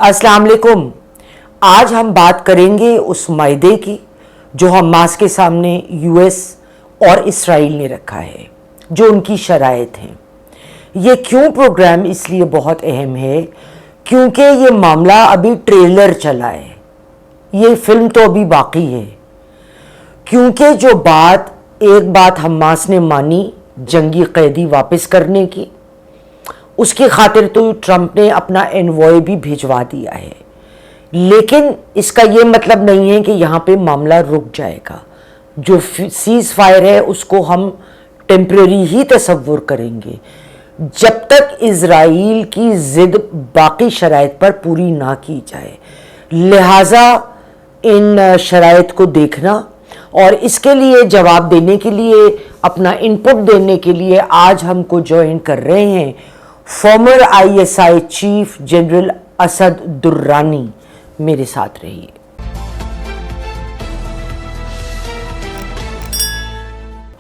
अस्सलाम वालेकुम। आज हम बात करेंगे उस मायदे की जो हमास के सामने यूएस और इसराइल ने रखा है, जो उनकी शराइत हैं। ये क्यों प्रोग्राम इसलिए बहुत अहम है क्योंकि ये मामला अभी ट्रेलर चला है, ये फिल्म तो अभी बाकी है। क्योंकि जो एक बात हमास ने मानी जंगी कैदी वापस करने की, उसकी खातिर तो ट्रंप ने अपना एनवॉय भी भिजवा दिया है। लेकिन इसका ये मतलब नहीं है कि यहाँ पे मामला रुक जाएगा। जो सीज फायर है उसको हम टेम्परेरी ही तसव्वुर करेंगे जब तक इजराइल की जिद बाकी शराइत पर पूरी ना की जाए। लिहाजा इन शराइत को देखना और इसके लिए जवाब देने के लिए, अपना इनपुट देने के लिए आज हमको ज्वाइन कर रहे हैं farmer ISI chief general Asad Durrani. मेरे साथ रहिए।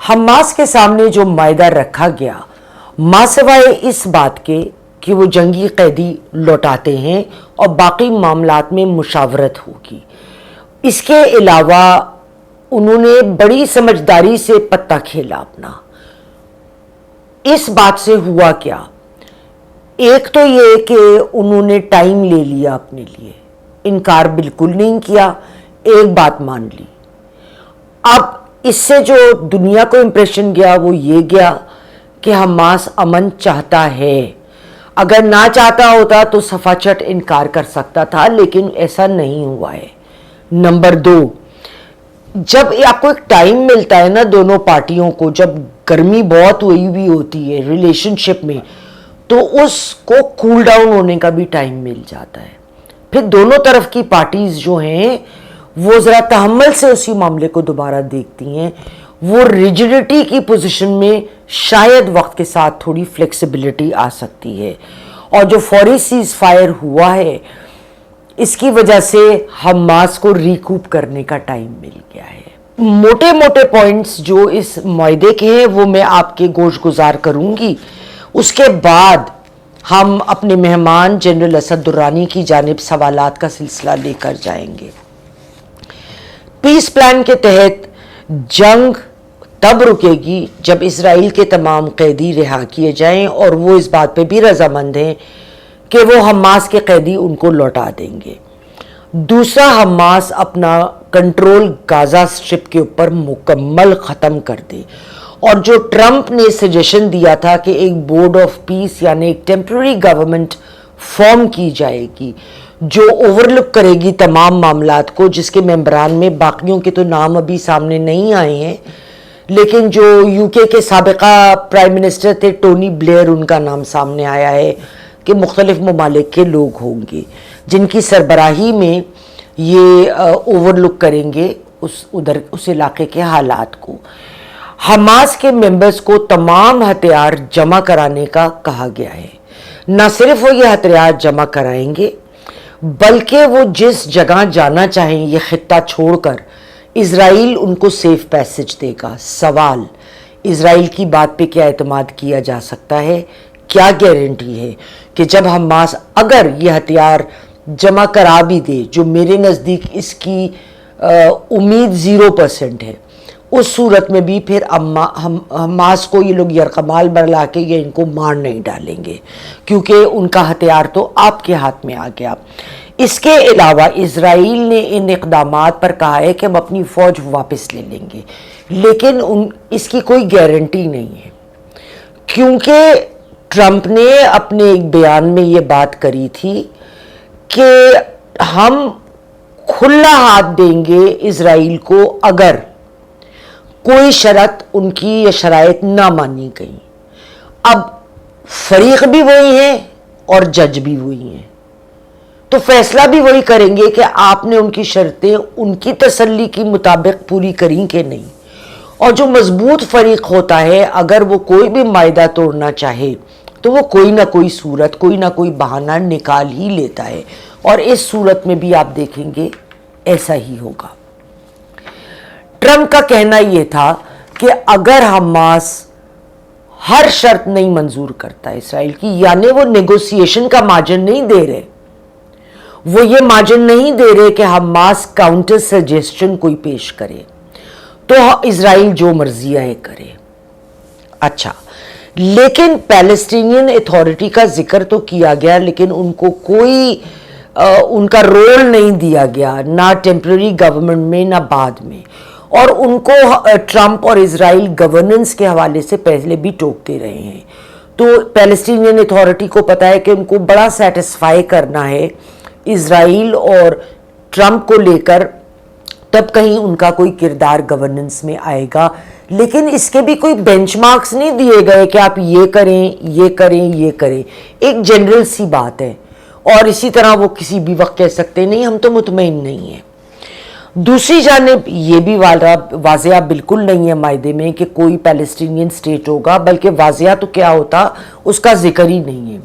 हमास के सामने जो मायदा रखा गया, मासिवाय इस बात के कि वो जंगी कैदी लौटाते हैं और बाकी मामलात में मुशावरत होगी, इसके अलावा उन्होंने बड़ी समझदारी से पत्ता खेला अपना। इस बात से हुआ क्या, एक तो ये कि उन्होंने टाइम ले लिया अपने लिए, इनकार बिल्कुल नहीं किया, एक बात मान ली। अब इससे जो दुनिया को इंप्रेशन गया वो ये गया कि हमास अमन चाहता है। अगर ना चाहता होता तो सफाचट इनकार कर सकता था, लेकिन ऐसा नहीं हुआ है। नंबर 2, जब आपको एक टाइम मिलता है ना दोनों पार्टियों को, जब गर्मी बहुत हुई भी होती है रिलेशनशिप में, तो उसको कूल डाउन होने का भी टाइम मिल जाता है। फिर दोनों तरफ की पार्टीज जो हैं वो ज़रा तहम्मुल से उसी मामले को दोबारा देखती हैं। वो रिजिडिटी की पोजीशन में शायद वक्त के साथ थोड़ी फ्लेक्सिबिलिटी आ सकती है। और जो फौरी सीज फायर हुआ है, इसकी वजह से हमास को रिकूप करने का टाइम मिल गया है। मोटे मोटे पॉइंट्स जो इस मुआहदे के हैं वो मैं आपके गोश गुजार करूंगी। उसके बाद हम अपने मेहमान जनरल असद दुर्रानी की जानिब सवालात का सिलसिला लेकर जाएंगे। पीस प्लान के तहत जंग तब रुकेगी जब इसराइल के तमाम कैदी रिहा किए जाएं और वो इस बात पे भी रजामंद हैं कि वो हमास के कैदी उनको लौटा देंगे। दूसरा, हमास अपना कंट्रोल गाजा स्ट्रिप के ऊपर मुकम्मल ख़त्म कर दे। और जो ट्रंप ने सजेशन दिया था कि एक बोर्ड ऑफ पीस यानी एक टेम्पररी गवर्नमेंट फॉर्म की जाएगी जो ओवरलुक करेगी तमाम मामलात को, जिसके मेंबरान में बाकियों के तो नाम अभी सामने नहीं आए हैं, लेकिन जो यूके के साबिका प्राइम मिनिस्टर थे टोनी ब्लेयर, उनका नाम सामने आया है कि मुख्तलिफ ममालिक के लोग होंगे जिनकी सरबराही में ये ओवरलुक करेंगे उस इलाके के हालात को। हमास के मेंबर्स को तमाम हथियार जमा कराने का कहा गया है। न सिर्फ वो ये हथियार जमा कराएंगे बल्कि वो जिस जगह जाना चाहें ये खित्ता छोड़कर, इजराइल उनको सेफ पैसेज देगा। सवाल, इजराइल की बात पे क्या एतमाद किया जा सकता है? क्या गारंटी है कि जब हमास अगर ये हथियार जमा करा भी दे, जो मेरे नज़दीक इसकी उम्मीद 0% है, उस सूरत में भी फिर हमास को ये लोग यरकमाल बरला के ये इनको मार नहीं डालेंगे क्योंकि उनका हथियार तो आपके हाथ में आ गया। इसके अलावा इजराइल ने इन इक़दामात पर कहा है कि हम अपनी फ़ौज वापस ले लेंगे, लेकिन इसकी कोई गारंटी नहीं है क्योंकि ट्रंप ने अपने एक बयान में ये बात करी थी कि हम खुला हाथ देंगे इजराइल को अगर कोई शर्त उनकी या शराइत ना मानी गई। अब फरीक भी वही है और जज भी वही हैं, तो फैसला भी वही करेंगे कि आपने उनकी शर्तें उनकी तसल्ली के मुताबिक पूरी करी कि नहीं। और जो मजबूत फरीक होता है, अगर वो कोई भी मायदा तोड़ना चाहे तो वो कोई ना कोई सूरत, कोई ना कोई बहाना निकाल ही लेता है, और इस सूरत में भी आप देखेंगे ऐसा ही होगा। ट्रंप का कहना यह था कि अगर हमास हर शर्त नहीं मंजूर करता इसराइल की, यानी वो नेगोशिएशन का मार्जिन नहीं दे रहे, وہ یہ مارجن نہیں دے رہے کہ حماس کاؤنٹر سجیسشن کوئی پیش کرے تو اسرائیل جو مرضی ہے کرے. اچھا، لیکن پیلسٹینین اتھارٹی کا ذکر تو کیا گیا، لیکن ان کو کوئی ان کا رول نہیں دیا گیا، نہ ٹیمپرری گورنمنٹ میں نہ بعد میں. اور ان کو ٹرمپ اور اسرائیل گورننس کے حوالے سے پہلے بھی ٹوکتے رہے ہیں. تو پیلسٹینین اتھارٹی کو پتا ہے کہ ان کو بڑا سیٹسفائی کرنا ہے اسرائیل اور ٹرمپ کو لے کر، تب کہیں ان کا کوئی کردار گورننس میں آئے گا. لیکن اس کے بھی کوئی بینچ مارکس نہیں دیے گئے کہ آپ یہ کریں یہ کریں یہ کریں. ایک جنرل سی بات ہے، اور اسی طرح وہ کسی بھی وقت کہہ سکتے نہیں ہم تو مطمئن نہیں ہیں. دوسری جانب یہ بھی واضح بالکل نہیں ہے معاہدے میں کہ کوئی پیلسٹینین سٹیٹ ہوگا، بلکہ واضح تو کیا ہوتا اس کا ذکر ہی نہیں ہے.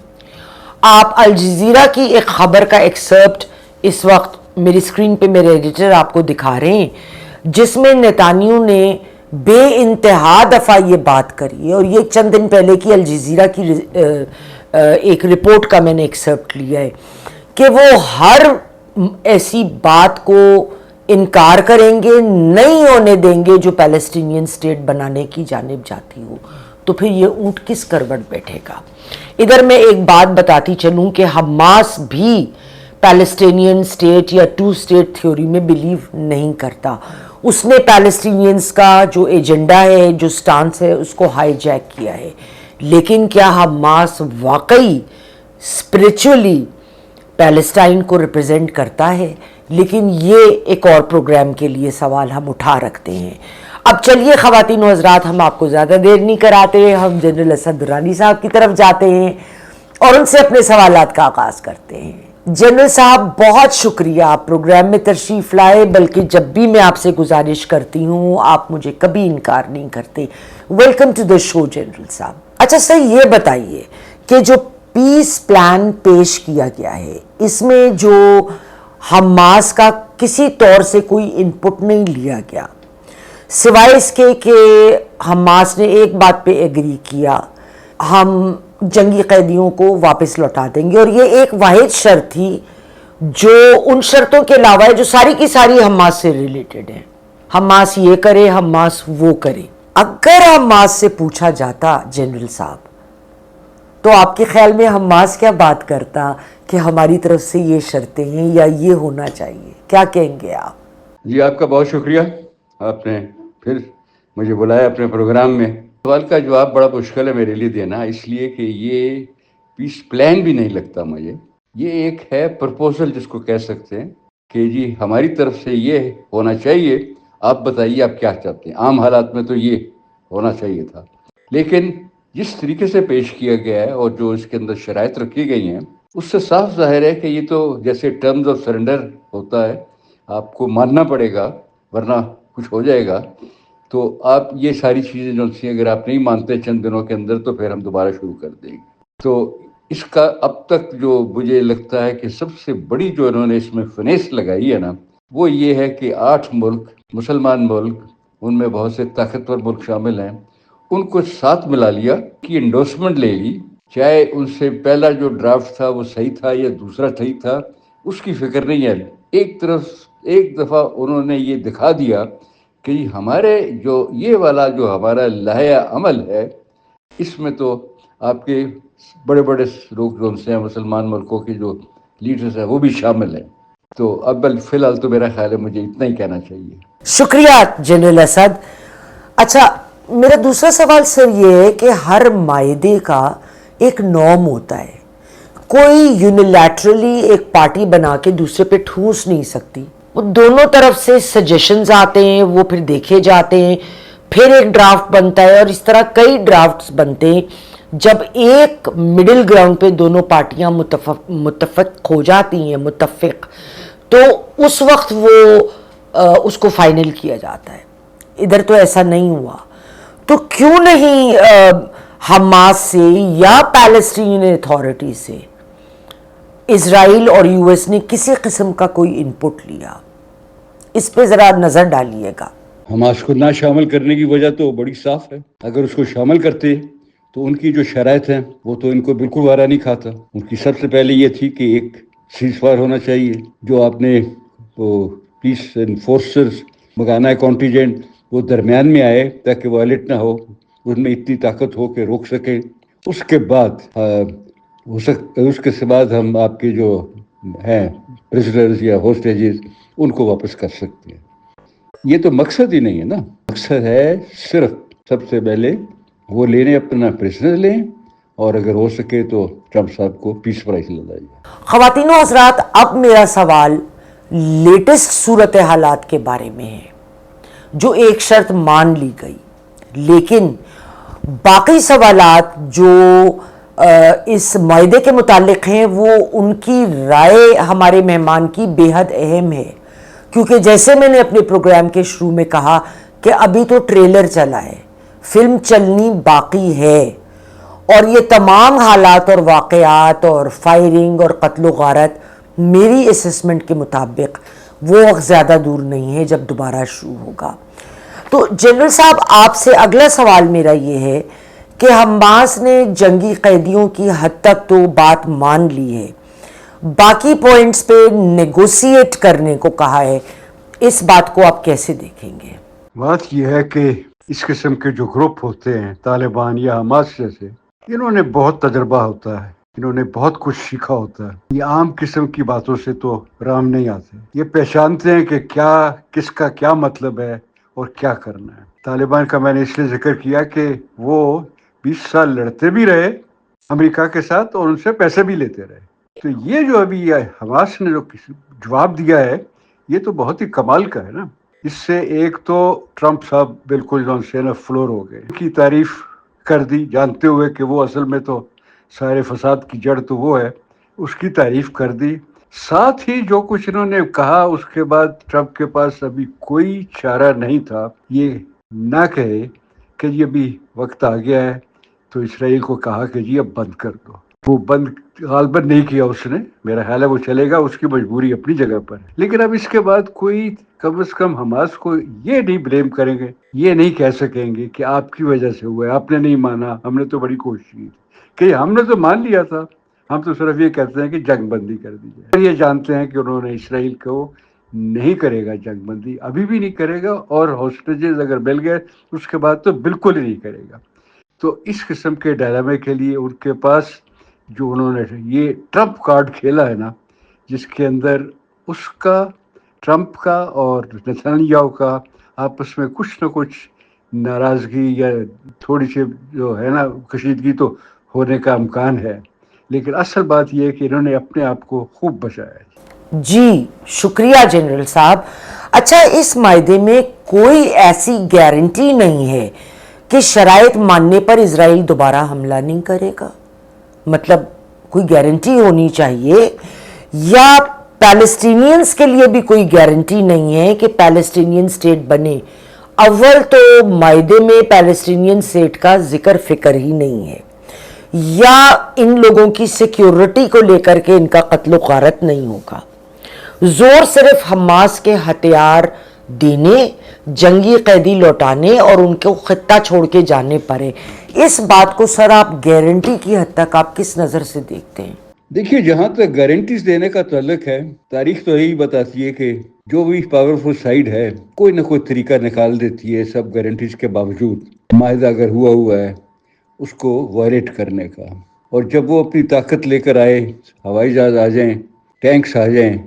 آپ الجزیرہ کی ایک خبر کا ایکسرپٹ اس وقت میری اسکرین پہ میرے ایڈیٹر آپ کو دکھا رہے ہیں، جس میں نیتانیاہو نے بے انتہا دفعہ یہ بات کری ہے، اور یہ چند دن پہلے کی الجزیرہ کی ایک رپورٹ کا میں نے ایکسرپٹ لیا ہے کہ وہ ہر ایسی بات کو انکار کریں گے، نہیں ہونے دیں گے جو پیلسٹینین سٹیٹ بنانے کی جانب جاتی ہو. تو پھر یہ اونٹ کس کروٹ بیٹھے گا؟ ادھر میں ایک بات بتاتی چلوں کہ حماس بھی پیلسٹینین سٹیٹ یا ٹو سٹیٹ تھیوری میں بلیو نہیں کرتا. اس نے پیلسٹینینز کا جو ایجنڈا ہے، جو سٹانس ہے، اس کو ہائی جیک کیا ہے. لیکن کیا حماس واقعی اسپرچولی پیلسٹائن کو ریپرزینٹ کرتا ہے؟ لیکن یہ ایک اور پروگرام کے لیے سوال ہم اٹھا رکھتے ہیں. اب چلیے خواتین و حضرات، ہم آپ کو زیادہ دیر نہیں کراتے، ہم جنرل اسد درانی صاحب کی طرف جاتے ہیں اور ان سے اپنے سوالات کا آغاز کرتے ہیں. جنرل صاحب بہت شکریہ، آپ پروگرام میں تشریف لائے، بلکہ جب بھی میں آپ سے گزارش کرتی ہوں آپ مجھے کبھی انکار نہیں کرتے. Welcome to the show general صاحب. اچھا سر، یہ بتائیے کہ جو پیس پلان پیش کیا گیا ہے، اس میں جو حماس کا کسی طور سے کوئی انپٹ نہیں لیا گیا، سوائے اس کے کہ حماس نے ایک بات پہ ایگری کیا، ہم جنگی قیدیوں کو واپس لوٹا دیں گے، اور یہ ایک واحد شرط تھی جو ان شرطوں کے علاوہ ہے جو ساری کی ساری حماس سے ریلیٹڈ ہیں. حماس یہ کرے، حماس وہ کرے. اگر حماس سے پوچھا جاتا جنرل صاحب، تو آپ کے خیال میں حماس کیا بات کرتا کہ ہماری طرف سے یہ شرطیں ہیں یا یہ ہونا چاہیے؟ کیا کہیں گے آپ؟ جی آپ کا بہت شکریہ، آپ نے پھر مجھے بلایا اپنے پروگرام میں. سوال کا جواب بڑا مشکل ہے میرے لیے دینا، اس لیے کہ یہ پیس پلان بھی نہیں لگتا مجھے. یہ ایک ہے پرپوزل جس کو کہہ سکتے ہیں کہ جی ہماری طرف سے یہ ہونا چاہیے، آپ بتائیے آپ کیا چاہتے ہیں. عام حالات میں تو یہ ہونا چاہیے تھا، لیکن جس طریقے سے پیش کیا گیا ہے اور جو اس کے اندر شرائط رکھی گئی ہیں، اس سے صاف ظاہر ہے کہ یہ تو جیسے ٹرمز آف سرنڈر ہوتا ہے، آپ کو ماننا پڑے گا ورنہ کچھ ہو جائے گا. تو آپ یہ ساری چیزیں جو سی اگر آپ نہیں مانتے چند دنوں کے اندر تو پھر ہم دوبارہ شروع کر دیں گے. تو اس کا اب تک جو مجھے لگتا ہے کہ سب سے بڑی جو انہوں نے اس میں فنیس لگائی ہے نا، وہ یہ ہے کہ 8 ملک مسلمان ملک، ان میں بہت سے طاقتور ملک شامل ہیں، ان کو ساتھ ملا لیا کہ انڈورسمنٹ لے لی. چاہے ان سے پہلا جو ڈرافٹ تھا وہ صحیح تھا یا دوسرا صحیح تھا، اس کی فکر نہیں ہے. ایک دفعہ انہوں نے یہ دکھا دیا کہ ہمارے جو یہ والا جو ہمارا لائحہ عمل ہے، اس میں تو آپ کے بڑے بڑے لوگ جو ان سے ہیں مسلمان ملکوں کے جو لیڈرز ہیں وہ بھی شامل ہیں. تو اب فی الحال تو میرا خیال ہے مجھے اتنا ہی کہنا چاہیے. شکریہ جنرل اسد. اچھا، میرا دوسرا سوال سر یہ ہے کہ ہر معاہدے کا ایک نارم ہوتا ہے، کوئی یونیلیٹرلی ایک پارٹی بنا کے دوسرے پہ ٹھوس نہیں سکتی. وہ دونوں طرف سے سجیشنز آتے ہیں، وہ پھر دیکھے جاتے ہیں، پھر ایک ڈرافٹ بنتا ہے، اور اس طرح کئی ڈرافٹس بنتے ہیں. جب ایک مڈل گراؤنڈ پہ دونوں پارٹیاں متفق ہو جاتی ہیں، متفق، تو اس وقت وہ اس کو فائنل کیا جاتا ہے. ادھر تو ایسا نہیں ہوا. تو کیوں نہیں حماس سے یا پیلسٹین اتھارٹی سے اسرائیل اور یو ایس نے کسی قسم کا کوئی انپٹ لیا؟ اس پہ ذرا نظر ڈالیے گا. حماس کو نہ شامل کرنے کی وجہ تو بڑی صاف ہے. اگر اس کو شامل کرتے تو ان کی جو شرائط ہیں وہ تو ان کو بالکل وارا نہیں کھاتا. ان کی سب سے پہلے یہ تھی کہ ایک सीज फायर होना चाहिए, जो आपने वो पीस एनफोर्सर्स मंगाना है कॉन्टीजेंट, वो दरमियान में आए ताकि वायलेट ना हो, उनमें इतनी ताकत हो कि रोक सके। उसके बाद उसके बाद हम आपके जो हैं प्रिजनर्स या होस्टेजेस उनको वापस कर सकते हैं। ये तो मकसद ही नहीं है ना, मकसद है सिर्फ सबसे पहले वो लेने अपना प्रिजनर लें, और अगर हो सके तो ट्रम्प साहब को पीस प्राइज दिलाइए। ख़वातीन व हज़रात, अब मेरा सवाल लेटेस्ट सूरत हालात के बारे में है, जो एक शर्त मान ली गई, लेकिन बाकी सवालात जो इस मायदे के मुतालिक हैं, वो उनकी राय हमारे मेहमान की बेहद अहम है, क्योंकि जैसे मैंने अपने प्रोग्राम के शुरू में कहा कि अभी तो ट्रेलर चला है, फिल्म चलनी बाकी है, और ये तमाम हालात और वाक़यात और फायरिंग और कत्ल गारत मेरी असेसमेंट के मुताबिक वो वक्त ज़्यादा दूर नहीं है जब दोबारा शुरू होगा। तो जनरल साहब, आपसे अगला सवाल मेरा ये है कि हमास ने जंगी कैदियों की हद तक तो बात मान ली है, बाकी पॉइंट्स पे नेगोशिएट करने को कहा है, इस बात को आप कैसे देखेंगे? बात यह है कि इस किस्म के जो ग्रुप होते हैं तालिबान या हमास जैसे, इन्होंने बहुत तजर्बा होता है, इन्होंने बहुत कुछ सीखा होता है। ये आम किस्म की बातों से तो राम नहीं आते, ये पहचानते हैं कि क्या किसका क्या मतलब है और क्या करना है। तालिबान का मैंने इसलिए जिक्र किया कि वो 20 साल लड़ते भी रहे अमेरिका के साथ और उनसे पैसे भी लेते रहे। तो ये जो अभी हमास ने जो जवाब दिया है, ये तो बहुत ही कमाल का है ना। इससे एक तो ट्रम्प साहब बिल्कुल जॉन फ्लोर हो गए, की तारीफ कर दी, जानते हुए कि वो असल में तो सारे फसाद की जड़ तो वो है, उसकी तारीफ कर दी। साथ ही जो कुछ इन्होंने कहा, उसके बाद ट्रम्प के पास अभी कोई चारा नहीं था ये ना कहे कि ये भी वक्त आ गया है, तो इसराइल को कहा कि जी अब बंद कर दो। वो बंद गालबन नहीं किया उसने, मेरा ख्याल है वो चलेगा, उसकी मजबूरी अपनी जगह पर है। लेकिन अब इसके बाद कोई कम से कम हमास को ये नहीं ब्लेम करेंगे, ये नहीं कह सकेंगे कि आपकी वजह से हुआ है, आपने नहीं माना, हमने तो बड़ी कोशिश की कि हमने तो मान लिया था। हम तो सिर्फ ये कहते हैं कि जंग बंदी कर दीजिए। ये जानते हैं कि उन्होंने इसराइल को नहीं करेगा जंग बंदी, अभी भी नहीं करेगा, और हॉस्टेजेस अगर मिल गए उसके बाद तो बिल्कुल ही नहीं करेगा। तो इस किस्म के डायलामे के लिए उनके पास जो उन्होंने ये ट्रम्प कार्ड खेला है ना, जिसके अंदर उसका ट्रम्प का और नेतन्याहू का आपस में कुछ न कुछ नाराज़गी या थोड़ी सी जो है ना कशीदगी तो होने का इम्कान है, लेकिन असल बात यह है कि इन्होंने अपने आप को खूब बचाया है। जी शुक्रिया जनरल साहब। अच्छा, इस मायदे में कोई ऐसी गारंटी नहीं है कि शराइत मानने पर इजराइल दोबारा हमला नहीं करेगा? मतलब कोई गारंटी होनी चाहिए, या पैलेस्टीनियंस के लिए भी कोई गारंटी नहीं है कि पैलेस्टीनियन स्टेट बने? अव्वल तो मायदे में पैलेस्टीनियन स्टेट का जिक्र फिक्र ही नहीं है, या इन लोगों की सिक्योरिटी को लेकर के इनका कत्ल गारत नहीं होगा। जोर सिर्फ हमास के हथियार देने, जंगी कैदी लौटाने और उनको खित्ता छोड़ के जाने पर है। इस बात को सर आप गारंटी की हद तक आप किस नज़र से देखते हैं? देखिए, जहाँ तक गारंटीज देने का ताल्लुक है, तारीख तो यही बताती है कि जो भी पावरफुल साइड है कोई ना कोई तरीका निकाल देती है, सब गारंटीज के बावजूद माहिदा अगर हुआ है उसको वायलेट करने का। और जब वो अपनी ताकत लेकर आए, हवाई जहाज आ जाएं, टैंक्स आ जाएं,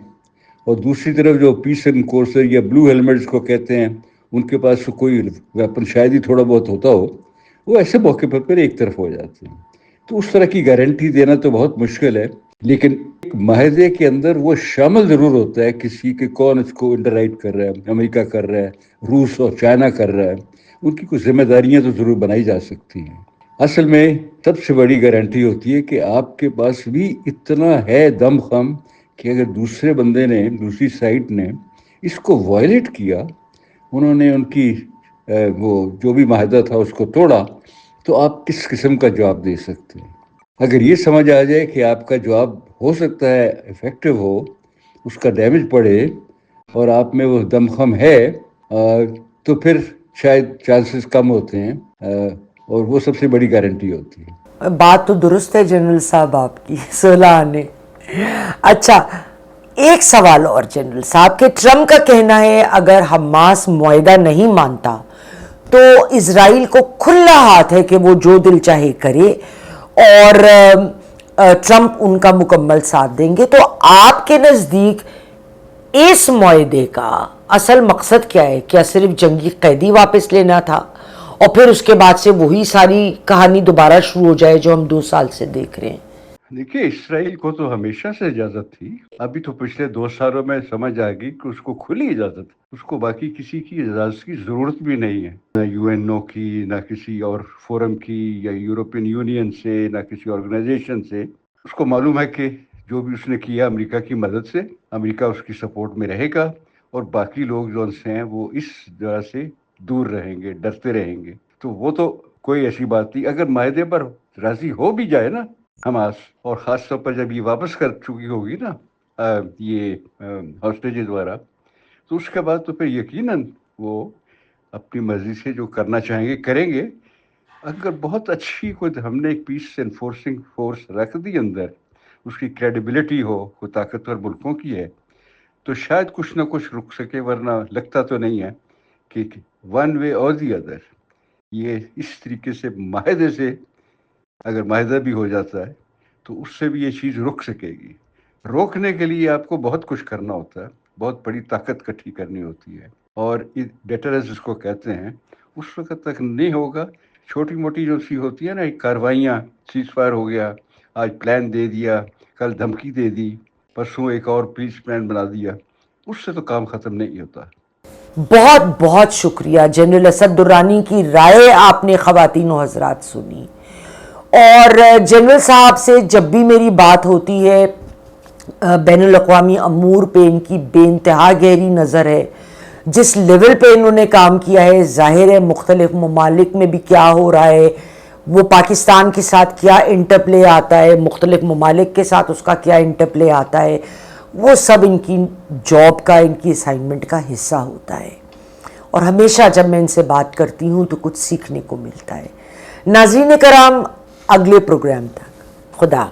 और दूसरी तरफ जो पीस एनफोर्सर या ब्लू हेलमेट्स को कहते हैं, उनके पास कोई वेपन शायद ही थोड़ा बहुत होता हो, वो ऐसे मौके पर एक तरफ हो जाते हैं। तो उस तरह की गारंटी देना तो बहुत मुश्किल है, लेकिन एक माहदे के अंदर वो शामिल ज़रूर होता है किसी के, कौन इसको अंडरराइट कर रहा है, अमेरिका कर रहा है, रूस और चाइना कर रहा है, उनकी कुछ जिम्मेदारियाँ तो ज़रूर बनाई जा सकती हैं। असल में सबसे बड़ी गारंटी होती है कि आपके पास भी इतना है दमखम कि अगर दूसरे बंदे ने, दूसरी साइड ने इसको वायलेट किया, उन्होंने उनकी वो जो भी माहिदा था उसको तोड़ा, तो आप किस किस्म का जवाब दे सकते हैं। अगर ये समझ आ जाए कि आपका जवाब हो सकता है इफ़ेक्टिव हो, उसका डैमेज पड़े और आप में वो दमखम है, तो फिर शायद चांसेस कम होते हैं, और वो सबसे बड़ी गारंटी होती है। बात तो दुरुस्त है जनरल साहब आपकी, 16 आने अच्छा, एक सवाल और जनरल साहब कि ट्रम्प का कहना है अगर हमास मुआहिदा नहीं मानता तो इजराइल को खुला हाथ है कि वो जो दिल चाहे करे और ट्रम्प उनका मुकम्मल साथ देंगे। तो आपके नज़दीक इस मुआहिदे का असल मकसद क्या है? क्या सिर्फ जंगी कैदी वापस लेना था और फिर उसके बाद से वही सारी कहानी दोबारा शुरू हो जाए जो हम 2 साल से देख रहे हैं? देखिए, इसराइल को तो हमेशा से इजाजत थी। अभी तो पिछले 2 सालों में समझ आ गई कि उसको खुली इजाजत, उसको बाकी किसी की इजाजत की जरूरत भी नहीं है, ना यूएनओ की, ना किसी और फोरम की, या यूरोपियन यूनियन से, ना किसी ऑर्गेनाइजेशन से। उसको मालूम है कि जो भी उसने किया अमेरिका की मदद से, अमेरिका उसकी सपोर्ट में रहेगा और बाकी लोग जो से हैं वो इस जगह से दूर रहेंगे, डरते रहेंगे। तो वो तो कोई ऐसी बात नहीं। अगर मायदे पर राजी हो भी जाए ना हमास, और ख़ास तौर पर जब ये वापस कर चुकी होगी ना ये हॉस्टेजेस द्वारा, तो उसके बाद तो फिर यकीनन वो अपनी मर्जी से जो करना चाहेंगे करेंगे। अगर बहुत अच्छी कोई हमने एक पीस एनफोर्सिंग फोर्स रख दी अंदर, उसकी क्रेडिबिलिटी हो, कोई ताकतवर मुल्कों की है, तो शायद कुछ ना कुछ रुक सके। वरना लगता तो नहीं है कि वन वे और दी अदर ये इस तरीके से माहदे से, अगर माहदा भी हो जाता है तो उससे भी ये चीज़ रुक सकेगी। रोकने के लिए आपको बहुत कुछ करना होता है, बहुत बड़ी ताकत इकट्ठी करनी होती है, और डेटरेंस जिसको कहते हैं उस वक्त तक नहीं होगा। छोटी मोटी जो सी होती है ना कार्रवाइयाँ, सीज फायर हो गया, आज प्लान दे दिया, कल धमकी दे दी, परसों एक और पीस प्लान बना दिया, उससे तो काम ख़त्म नहीं होता। बहुत बहुत शुक्रिया जनरल असद दुर्रानी की राय आपने ख़वातीन व हज़रात सुनी। और जनरल साहब से जब भी मेरी बात होती है बैनुल अक़वामी अमूर पे इनकी बेइंतहा गहरी नज़र है। जिस लेवल पे इन्होंने काम किया है, ज़ाहिर है मुख्तलिफ ममालिक में भी क्या हो रहा है, वो पाकिस्तान के साथ क्या इंटरप्ले आता है, मुख्तलिफ ममालिक के साथ उसका क्या इंटरप्ले आता है, वो सब इनकी जॉब का, इनकी असाइनमेंट का हिस्सा होता है। और हमेशा जब मैं इनसे बात करती हूँ तो कुछ सीखने को मिलता है। नाज़रीन कराम, अगले प्रोग्राम तक खुदा।